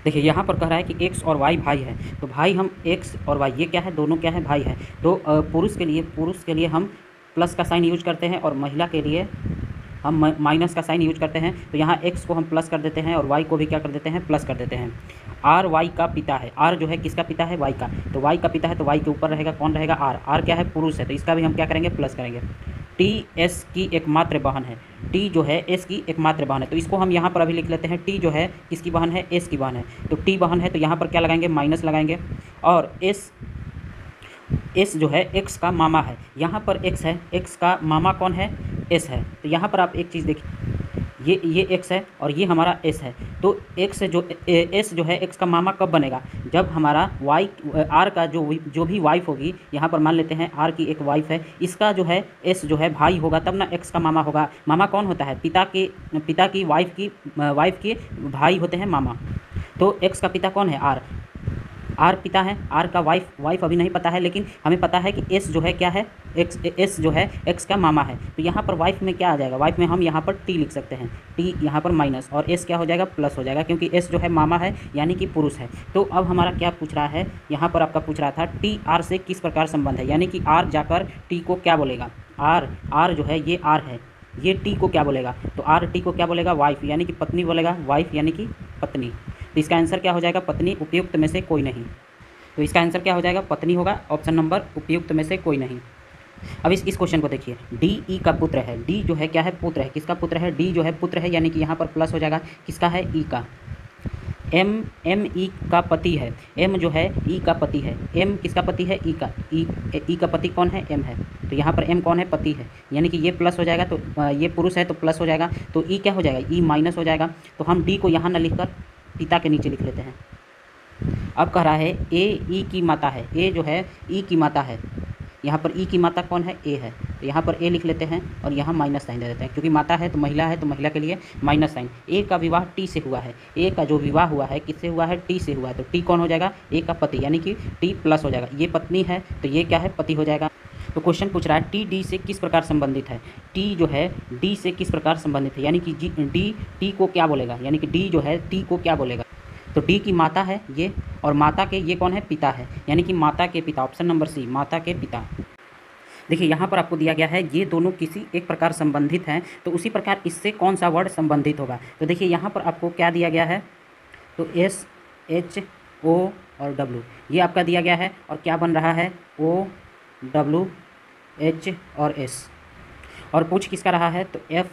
देखिए यहाँ पर कह रहा है कि एक्स और वाई भाई है, तो भाई हम एक्स और वाई ये क्या है, दोनों क्या है, भाई है। तो पुरुष के लिए हम प्लस का साइन यूज करते हैं और महिला के लिए हम माइनस का साइन यूज करते हैं। तो यहाँ एक्स को हम प्लस कर देते हैं और वाई को भी क्या कर देते हैं, प्लस कर देते हैं। आर वाई का पिता है, आर जो है किसका पिता है, वाई का, तो वाई का पिता है तो वाई के ऊपर रहेगा कौन रहेगा, आर। आर क्या है, पुरुष है, तो इसका भी हम क्या करेंगे, प्लस करेंगे। टी एस की एकमात्र बहन है, टी जो है एस की एकमात्र बहन है, तो इसको हम यहाँ पर अभी लिख लेते हैं, टी जो है किसकी बहन है, एस की बहन है। तो टी बहन है तो यहाँ पर क्या लगाएंगे, माइनस लगाएंगे। और एस जो है एक्स का मामा है, यहाँ पर एक्स है, एक्स का मामा कौन है, एस है। तो यहाँ पर आप एक चीज़ देखिए, ये एक्स है और ये हमारा एस है। तो एक्स जो एस जो है एक्स का मामा कब बनेगा, जब हमारा वाई आर का जो भी वाइफ होगी, यहाँ पर मान लेते हैं आर की एक वाइफ है, इसका जो है एस जो है भाई होगा, तब ना एक्स का मामा होगा। मामा कौन होता है, पिता की वाइफ के भाई होते हैं मामा। तो एक्स का पिता कौन है, आर पिता है, आर का वाइफ अभी नहीं पता है, लेकिन हमें पता है कि एस जो है क्या है, एस जो है एक्स का मामा है। तो यहाँ पर वाइफ में क्या आ जाएगा, वाइफ में हम यहाँ पर टी लिख सकते हैं, टी यहाँ पर माइनस और एस क्या हो जाएगा, प्लस हो जाएगा, क्योंकि एस जो है मामा है यानी कि पुरुष है। तो अब हमारा क्या पूछ रहा है, यहाँ पर आपका पूछ रहा था टी आर से किस प्रकार संबंध है, यानी कि आर जाकर टी को क्या बोलेगा, आर जो है ये आर है, ये टी को क्या बोलेगा, तो आर टी को क्या बोलेगा, वाइफ यानी कि पत्नी बोलेगा, वाइफ यानी कि पत्नी। तो इसका आंसर क्या हो जाएगा, पत्नी, उपयुक्त में से कोई नहीं। तो इसका आंसर क्या हो जाएगा, पत्नी होगा, ऑप्शन नंबर उपयुक्त में से कोई नहीं। अब इस क्वेश्चन को देखिए, डी ई का पुत्र है, डी जो है क्या है, पुत्र है, किसका पुत्र है, डी जो है पुत्र है, यानी कि यहाँ पर प्लस हो जाएगा, किसका है, ई का। एम ई का पति है, एम जो है ई का पति है, एम किसका पति है, ई का, ई का पति कौन है, एम है। तो यहाँ पर एम कौन है, पति है, यानी कि ये प्लस हो जाएगा, तो ये पुरुष है तो प्लस हो जाएगा, तो ई क्या हो जाएगा, ई माइनस हो जाएगा। तो हम डी को यहाँ न लिखकर पिता के नीचे लिख लेते हैं। अब कह रहा है ए ई की माता है, ए जो है ई की माता है, यहाँ पर ई की माता कौन है, ए है, तो यहाँ पर ए लिख लेते हैं और यहाँ माइनस साइन दे देते हैं, क्योंकि माता है तो महिला है, तो महिला के लिए माइनस साइन। ए का विवाह टी से हुआ है, ए का जो विवाह हुआ है किससे हुआ है, टी से हुआ है, तो टी कौन हो जाएगा, ए का पति, यानी कि टी प्लस हो जाएगा, ये पत्नी है तो ये क्या है, पति हो जाएगा। तो क्वेश्चन पूछ रहा है टी डी से किस प्रकार संबंधित है, टी जो है डी से किस प्रकार संबंधित है, यानी कि डी टी को क्या बोलेगा, यानी कि डी जो है टी को क्या बोलेगा। तो डी की माता है ये, और माता के ये कौन है, पिता है, यानी कि माता के पिता, ऑप्शन नंबर सी, माता के पिता। देखिए यहाँ पर आपको दिया गया है ये दोनों किसी एक प्रकार संबंधित हैं, तो उसी प्रकार इससे कौन सा वर्ड संबंधित होगा। तो देखिए यहाँ पर आपको क्या दिया गया है, तो एस एच ओ और डब्ल्यू ये आपका दिया गया है, और क्या बन रहा है, ओ डब्ल्यू एच और एस, और पूछ किसका रहा है, तो एफ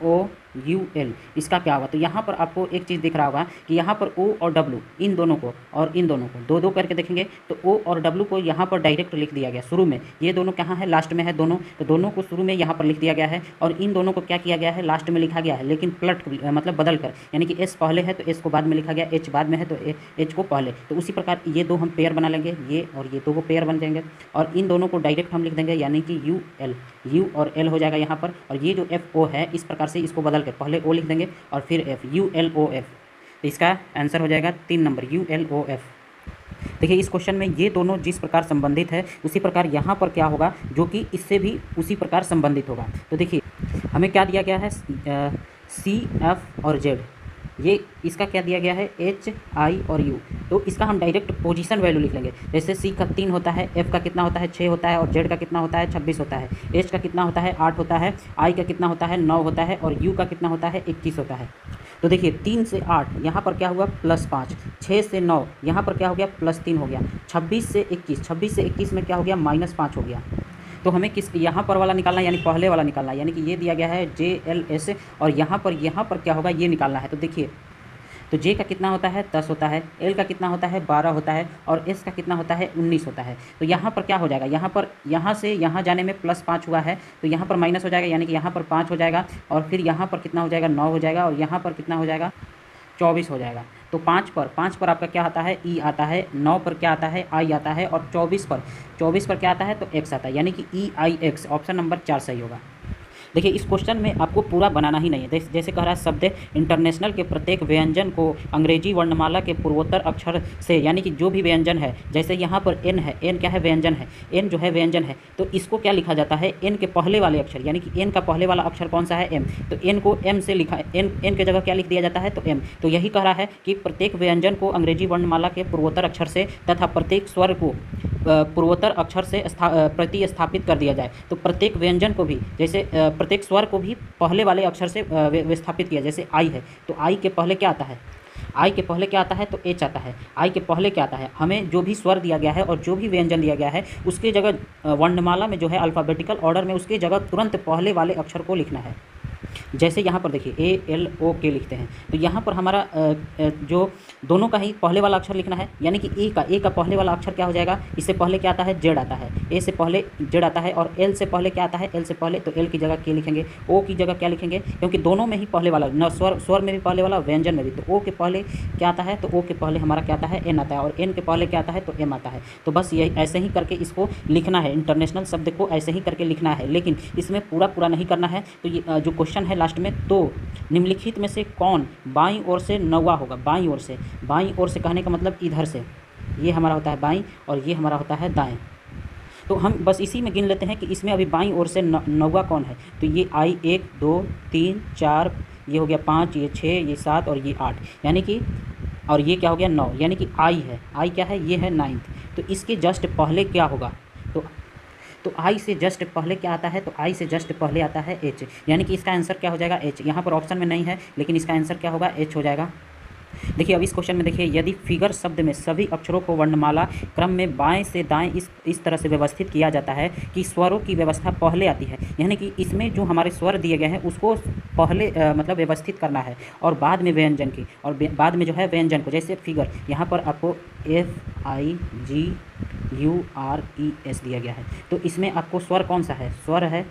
ओ यू एल, इसका क्या होगा। तो यहाँ पर आपको एक चीज़ दिख रहा होगा कि यहाँ पर ओ और डब्लू इन दोनों को और इन दोनों को दो दो करके देखेंगे, तो ओ और डब्लू को यहाँ पर डायरेक्ट लिख दिया गया शुरू में, ये दोनों कहाँ है, लास्ट में है दोनों, तो दोनों को शुरू में यहाँ पर लिख दिया गया है, और इन दोनों को क्या किया गया है, लास्ट में लिखा गया है, लेकिन पलट मतलब बदल कर, यानी कि एस पहले है तो एस को बाद में लिखा गया, एच बाद में है तो एच को पहले। तो उसी प्रकार ये दो हम पेयर बना लेंगे, ये और ये दो को पेयर बन जाएंगे, और इन दोनों को डायरेक्ट हम लिख देंगे, यानी कि यू और एल हो जाएगा यहाँ पर, और ये जो एफ ओ है इस प्रकार से इसको बदल कर पहले ओ लिख देंगे और फिर F, U L O F. तो इसका आंसर हो जाएगा 3 नंबर, यू एल ओ एफ। देखिए इस क्वेश्चन में ये दोनों जिस प्रकार संबंधित है उसी प्रकार यहाँ पर क्या होगा, जो कि इससे भी उसी प्रकार संबंधित होगा। तो देखिए हमें क्या दिया गया है, सी एफ और जेड, ये इसका क्या दिया गया है, एच आई और यू, तो इसका हम डायरेक्ट पोजीशन वैल्यू लिख लेंगे। जैसे सी का 3 होता है, एफ का कितना होता है, 6 होता है, और जेड का कितना होता है, 26 होता है, एच का कितना होता है, 8 होता है, आई का कितना होता है, 9 होता है, और यू का कितना होता है, 21 होता है। तो देखिए 3 से 8 यहाँ पर क्या हुआ, +5, 6 से 9 यहाँ पर क्या हो गया, +3 हो गया, 26 से 21 में क्या हो गया, -5 हो गया। तो हमें किस यहाँ पर वाला निकालना, यानी पहले वाला निकालना, यानी कि ये दिया गया है JLS, और यहाँ पर क्या होगा, ये निकालना है। तो देखिए तो J का कितना होता है, 10 होता है, L का कितना होता है, 12 होता है, और S का कितना होता है, 19 होता है। तो यहाँ पर क्या हो जाएगा, यहाँ से यहाँ जाने में +5 हुआ है, तो यहाँ पर माइनस हो जाएगा, यानी कि यहाँ पर 5 हो जाएगा, और फिर यहाँ पर कितना हो जाएगा, 9 हो जाएगा, और यहाँ पर कितना हो जाएगा, 24 हो जाएगा। तो 5 पर आपका क्या आता है, ई आता है, 9 पर क्या आता है, आई आता है, और 24 पर क्या आता है, तो एक्स आता है, यानी कि EIX, ऑप्शन नंबर 4 सही होगा। देखिए इस क्वेश्चन में आपको पूरा बनाना ही नहीं है। जैसे कह रहा है शब्द इंटरनेशनल के प्रत्येक व्यंजन को अंग्रेजी वर्णमाला के पूर्वोत्तर अक्षर से, यानी कि जो भी व्यंजन है, जैसे यहाँ पर एन है, एन क्या है, व्यंजन है, एन जो है व्यंजन है, तो इसको क्या लिखा जाता है, एन के पहले वाले अक्षर, यानी कि एन का पहले वाला अक्षर कौन सा है, एम, तो एन को एम से लिखा, एन के जगह क्या लिख दिया जाता है, तो एम। तो यही कह रहा है कि प्रत्येक व्यंजन को अंग्रेजी वर्णमाला के पूर्वोत्तर अक्षर से तथा प्रत्येक स्वर को पूर्वोत्तर अक्षर से प्रतिस्थापित कर दिया जाए। तो प्रत्येक व्यंजन को भी, जैसे प्रत्येक स्वर को भी पहले वाले अक्षर से विस्थापित किया। जैसे आई है, तो आई के पहले क्या आता है, आई के पहले क्या आता है, तो एच आता है। आई के पहले क्या आता है, हमें जो भी स्वर दिया गया है और जो भी व्यंजन दिया गया है उसके जगह वर्णमाला में जो है अल्फ़ाबेटिकल ऑर्डर में उसके जगह तुरंत पहले वाले अक्षर को लिखना है। जैसे यहाँ पर देखिए ALOK लिखते हैं, तो यहाँ पर हमारा जो दोनों का ही पहले वाला अक्षर लिखना है, यानी कि ए का पहले वाला अक्षर क्या हो जाएगा, इससे पहले क्या आता है, जेड आता है, ए से पहले जेड आता है, और एल से पहले क्या आता है, एल से पहले, तो एल की जगह के लिखेंगे, ओ की जगह क्या लिखेंगे, क्योंकि दोनों में ही पहले वाला, न स्वर में भी पहले वाला, व्यंजन में भी, तो ओ के पहले क्या आता है, तो ओ के पहले हमारा क्या आता है, एन आता है, और एन के पहले क्या आता है, तो एम आता है। तो बस यही ऐसे ही करके इसको लिखना है, इंटरनेशनल शब्द को ऐसे ही करके लिखना है, लेकिन इसमें पूरा नहीं करना है। तो ये जो क्वेश्चन है लास्ट में, तो निम्नलिखित में से कौन बाईं ओर से नौवा होगा, बाईं ओर से कहने का मतलब इधर से, ये हमारा होता है बाईं और ये हमारा होता है दाएं। तो हम बस इसी में गिन लेते हैं कि इसमें अभी बाईं ओर से नौवा कौन है। तो ये आई 1 2 3 4, ये हो गया 5, ये 6, ये 7 और ये 8, यानी कि, और ये क्या हो गया 9, यानी कि आई है, आई क्या है, ये है 9th। तो इसके जस्ट पहले क्या होगा, तो आई से जस्ट पहले क्या आता है, तो आई से जस्ट पहले आता है एच, यानी कि इसका आंसर क्या हो जाएगा, एच। यहाँ पर ऑप्शन में नहीं है, लेकिन इसका आंसर क्या होगा, एच हो जाएगा। देखिए अब इस क्वेश्चन में देखिए, यदि फिगर शब्द में सभी अक्षरों को वर्णमाला क्रम में बाएं से दाएं इस तरह से व्यवस्थित किया जाता है कि स्वरों की व्यवस्था पहले आती है, यानी कि इसमें जो हमारे स्वर दिए गए हैं उसको पहले मतलब व्यवस्थित करना है, और बाद में व्यंजन की, और बाद में जो है व्यंजन को। जैसे फिगर यहाँ पर आपको FIGURES दिया गया है, तो इसमें आपको स्वर कौन सा है, स्वर है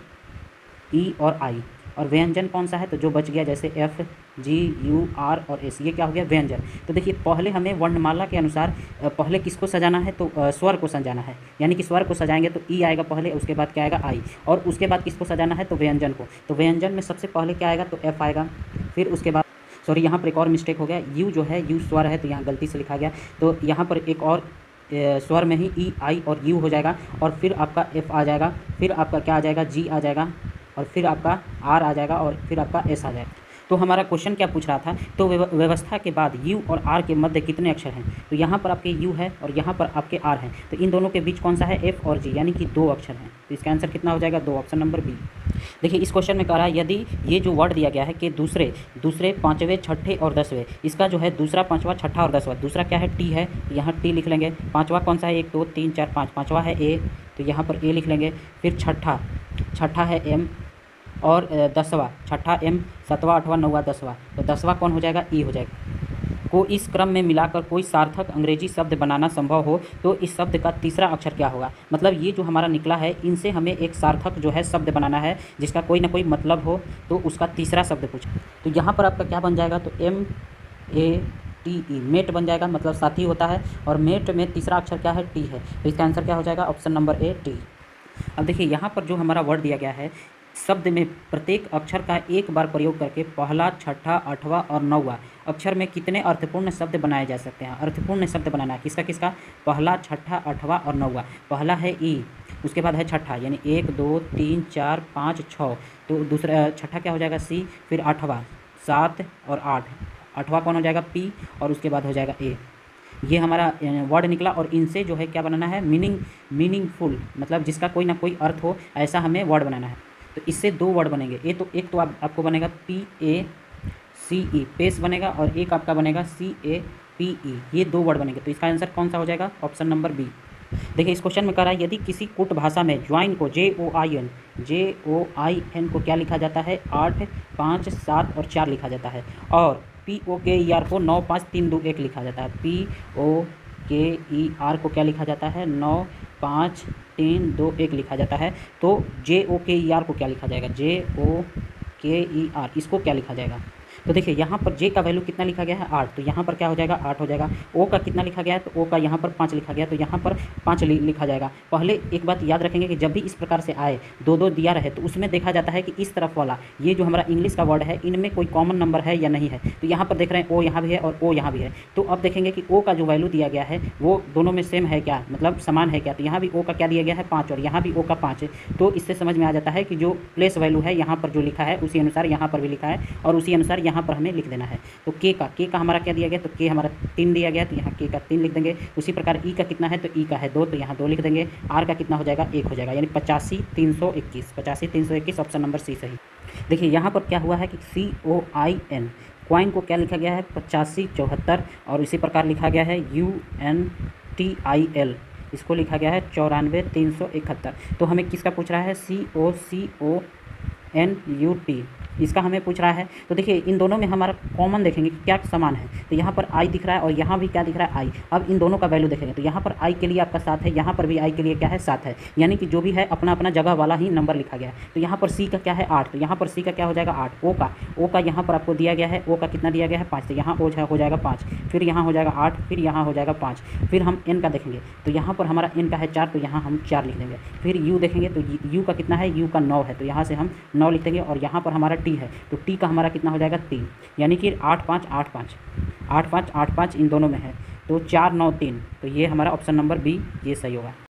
ई और आई, और व्यंजन कौन सा है, तो जो बच गया जैसे FGUR और S, ये क्या हो गया, व्यंजन। तो देखिए पहले हमें वर्णमाला के अनुसार पहले किसको सजाना है, तो स्वर को सजाना है, यानी कि स्वर को सजाएंगे तो ई आएगा पहले, उसके बाद क्या आएगा, आई, और उसके बाद किसको सजाना है, तो व्यंजन को। तो व्यंजन में सबसे पहले क्या आएगा, तो F आएगा, फिर उसके बाद, सॉरी यहाँ पर एक और मिस्टेक हो गया, यू जो है, यू स्वर है, तो यहाँ गलती से लिखा गया, तो यहाँ पर एक और स्वर में ही ई आई और यू हो जाएगा, और फिर आपका F आ जाएगा, फिर आपका क्या आ जाएगा, G आ जाएगा, और फिर आपका R आ जाएगा, और फिर आपका S आ जाएगा। तो हमारा क्वेश्चन क्या पूछ रहा था, तो व्यवस्था के बाद U और R के मध्य कितने अक्षर हैं, तो यहाँ पर आपके U है और यहाँ पर आपके R हैं, तो इन दोनों के बीच कौन सा है, F और G, यानी कि 2 अक्षर हैं। तो इसका आंसर कितना हो जाएगा, 2, ऑप्शन नंबर बी। देखिए इस क्वेश्चन में कह रहा है, यदि ये जो वर्ड दिया गया है कि दूसरे, पाँचवें, छठे और 10वें, इसका जो है दूसरा, पाँचवा, छठा और 10वां, दूसरा क्या है, टी है, यहाँ टी लिख लेंगे, पाँचवा कौन सा है, 1 2 3 4 5, पाँचवा है ए, तो यहाँ पर ए लिख लेंगे, फिर छठा है एम, और 10वां, छठा एम, 7वां, 8वां, 9वां, 10वां, तो 10वां कौन हो जाएगा, ई हो जाएगा। को इस क्रम में मिलाकर कोई सार्थक अंग्रेजी शब्द बनाना संभव हो तो इस शब्द का तीसरा अक्षर क्या होगा। मतलब ये जो हमारा निकला है, इनसे हमें एक सार्थक जो है शब्द बनाना है जिसका कोई ना कोई मतलब हो, तो उसका तीसरा शब्द पूछा। तो यहाँ पर आपका क्या बन जाएगा, तो MEATE, मेट बन जाएगा, मतलब साथी होता है, और मेट में तीसरा अक्षर क्या है, टी है, तो इसका आंसर क्या हो जाएगा, ऑप्शन नंबर ए, टी। अब देखिए यहाँ पर जो हमारा वर्ड दिया गया है, शब्द में प्रत्येक अक्षर का एक बार प्रयोग करके पहला, छठा, 8वां और 9वां अक्षर में कितने अर्थपूर्ण शब्द बनाए जा सकते हैं। अर्थपूर्ण शब्द बनाना है किसका किसका, पहला, छठा, 8वां और 9वां। पहला है ई, उसके बाद है छठा, यानी 1 2 3 4 5 6, तो दूसरा छठा क्या हो जाएगा, सी, फिर 8वां 7 और 8, 8वां कौन हो जाएगा, पी, और उसके बाद हो जाएगा ए। ये हमारा वर्ड निकला, और इनसे जो है क्या बनाना है, मीनिंगफुल, मतलब जिसका कोई ना कोई अर्थ हो, ऐसा हमें वर्ड बनाना है। तो इससे 2 वर्ड बनेंगे, एक तो आपको बनेगा PACE, पेस बनेगा, और एक आपका बनेगा CAPE, ये 2 वर्ड बनेंगे। तो इसका आंसर कौन सा हो जाएगा, ऑप्शन नंबर बी। देखिए इस क्वेश्चन में कह रहा है, यदि किसी कुट भाषा में ज्वाइन को JOIN को क्या लिखा जाता है, 8 5 7 और 4 लिखा जाता है, और POKER को 9 5 3 2 1 लिखा जाता है। POKER को क्या लिखा जाता है, 9 5 3 2 1 लिखा जाता है। तो JOKER को क्या लिखा जाएगा, JOKER, इसको क्या लिखा जाएगा। तो देखिए यहाँ पर जे का वैल्यू कितना लिखा गया है 8, तो यहाँ पर क्या हो जाएगा 8 हो जाएगा। ओ का कितना लिखा गया है, तो ओ का यहाँ पर 5 लिखा गया, तो यहाँ पर 5 लिखा जाएगा। पहले एक बात याद रखेंगे कि जब भी इस प्रकार से आए, दो दो दिया रहे, तो उसमें देखा जाता है कि इस तरफ वाला ये जो हमारा इंग्लिश का वर्ड है, इनमें कोई कॉमन नंबर है या नहीं है। तो यहाँ पर देख रहे हैं ओ यहाँ भी है और ओ यहाँ भी है। तो अब देखेंगे कि ओ का जो वैल्यू दिया गया है वो दोनों में सेम है क्या, मतलब समान है क्या। तो यहाँ भी ओ का क्या दिया गया है 5 और यहाँ भी ओ का 5 है। तो इससे समझ में आ जाता है कि जो प्लेस वैल्यू है यहाँ पर जो लिखा है उसी अनुसार यहाँ पर भी लिखा है और उसी अनुसार यहाँ पर हमें लिख देना है। तो के का हमारा क्या दिया गया, तो के हमारा 3 दिया गया, तो यहाँ के का 3 लिख देंगे। उसी प्रकार ई का कितना है, तो ई का है 2, तो यहाँ 2 लिख देंगे। आर का कितना हो जाएगा 1 हो जाएगा, यानी 85,321, 85,321 ऑप्शन नंबर सी सही। देखिए यहाँ पर क्या हुआ है कि COIN कॉइन को क्या लिखा गया है 8574 और इसी प्रकार लिखा गया है UNTIL इसको लिखा गया है 94,371। तो हमें किसका पूछ रहा है CONUT इसका हमें पूछ रहा है। तो देखिए इन दोनों में हमारा कॉमन देखेंगे कि क्या समान है। तो यहाँ पर आई दिख रहा है और यहाँ भी क्या दिख रहा है आई। अब इन दोनों का वैल्यू देखेंगे तो यहाँ पर आई के लिए आपका 7 है, यहाँ पर भी आई के लिए क्या है 7 है, यानी कि जो भी है अपना अपना जगह वाला ही नंबर लिखा गया है। तो यहाँ पर सी का क्या है 8, तो यहाँ पर सी का क्या हो जाएगा 8। ओ का यहाँ पर आपको दिया गया है, ओ का कितना दिया गया है 5, तो यहाँ ओ हो जाएगा 5, फिर यहाँ हो जाएगा 8, फिर यहाँ हो जाएगा 5। फिर हम एन का देखेंगे तो यहाँ पर हमारा एन का है 4, तो यहाँ हम 4 लिख देंगे। फिर यू देखेंगे तो यू का कितना है, यू का 9 है, तो यहाँ से हम 9 लिख देंगे। और यहाँ पर हमारा टी है, तो टी का हमारा कितना हो जाएगा 3, यानी कि 8 5 8 5 8 5 8 5 इन दोनों में है, तो 4 9 3। तो ये हमारा ऑप्शन नंबर बी ये सही होगा।